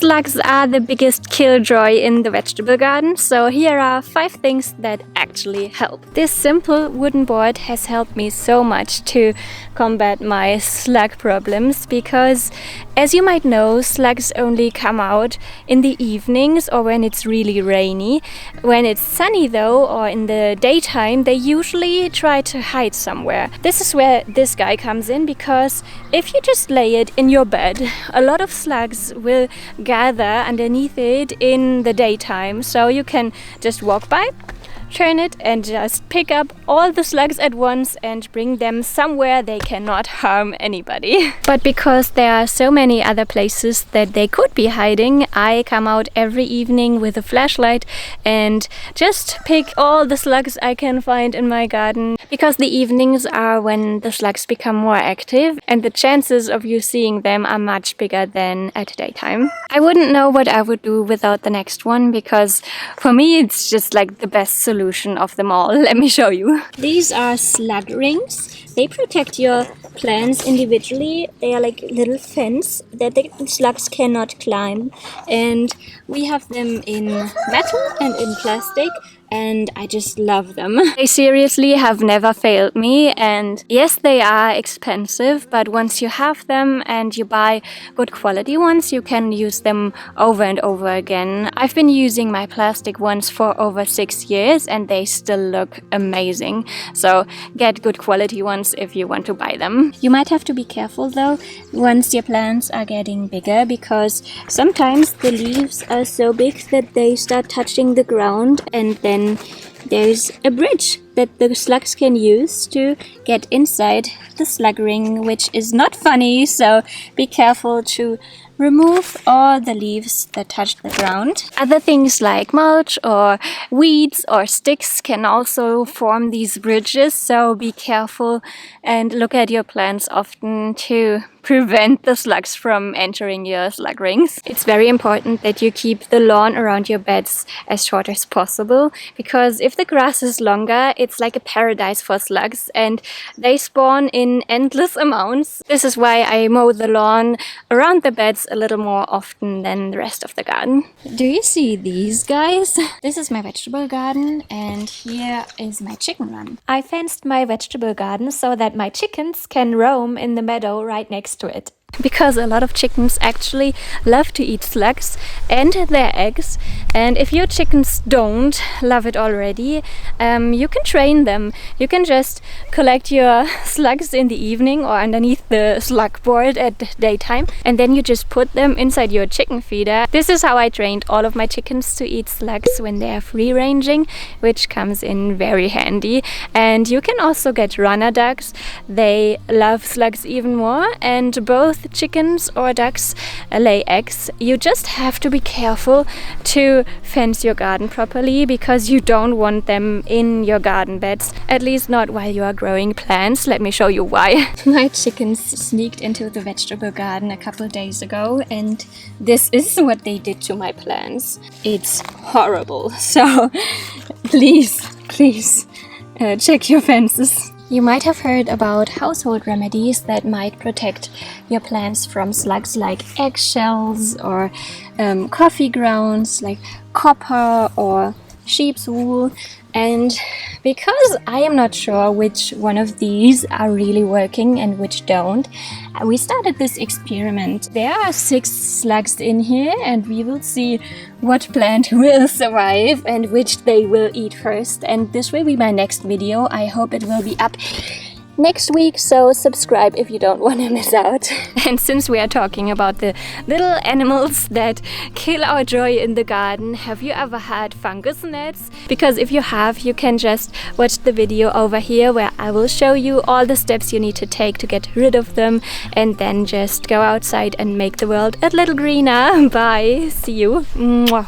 Slugs are the biggest killjoy in the vegetable garden, so here are 5 things that actually help. This simple wooden board has helped me so much to combat my slug problems because, as you might know, slugs only come out in the evenings or when it's really rainy. When it's sunny though, or in the daytime, they usually try to hide somewhere. This is where this guy comes in, because if you just lay it in your bed, a lot of slugs will gather underneath it in the daytime. So you can just walk by, turn it, and just pick up all the slugs at once and bring them somewhere they cannot harm anybody. But because there are so many other places that they could be hiding, I come out every evening with a flashlight and just pick all the slugs I can find in my garden, because the evenings are when the slugs become more active and the chances of you seeing them are much bigger than at daytime. I wouldn't know what I would do without the next one, because for me it's just like the best solution of them all. Let me show you. These are slug rings. They protect your plants individually. They are like little fence that the slugs cannot climb, and we have them in metal and in plastic, and I just love them. They seriously have never failed me, and yes, they are expensive, but once you have them and you buy good quality ones, you can use them over and over again. I've been using my plastic ones for over 6 years and they still look amazing. So get good quality ones if you want to buy them. You might have to be careful though once your plants are getting bigger, because sometimes the leaves are so big that they start touching the ground, and then there's a bridge that the slugs can use to get inside the slug ring, which is not funny, so be careful to remove all the leaves that touch the ground. Other things like mulch or weeds or sticks can also form these bridges, so be careful and look at your plants often to prevent the slugs from entering your slug rings. It's very important that you keep the lawn around your beds as short as possible, because if the grass is longer, it's like a paradise for slugs and they spawn in endless amounts. This is why I mow the lawn around the beds a little more often than the rest of the garden. Do you see these guys? This is my vegetable garden and here is my chicken run. I fenced my vegetable garden so that my chickens can roam in the meadow right next to it. Because a lot of chickens actually love to eat slugs and their eggs, and if your chickens don't love it already, you can train them. You can just collect your slugs in the evening or underneath the slug board at daytime, and then you just put them inside your chicken feeder. This is how I trained all of my chickens to eat slugs when they are free ranging, which comes in very handy. And you can also get runner ducks. They love slugs even more, and both chickens or ducks lay eggs. You just have to be careful to fence your garden properly, because you don't want them in your garden beds, at least not while you are growing plants. Let me show you why. My chickens sneaked into the vegetable garden a couple days ago, and this is what they did to my plants. It's horrible. So please check your fences. You might have heard about household remedies that might protect your plants from slugs, like eggshells or coffee grounds like copper or sheep's wool. And because I am not sure which one of these are really working and which don't, we started this experiment. There are 6 slugs in here, and we will see what plant will survive and which they will eat first. And this will be my next video. I hope it will be up next week, so subscribe if you don't want to miss out. And since we are talking about the little animals that kill our joy in the garden, have you ever had fungus gnats? Because if you have, you can just watch the video over here where I will show you all the steps you need to take to get rid of them, and then just go outside and make the world a little greener. Bye. See you. Mwah.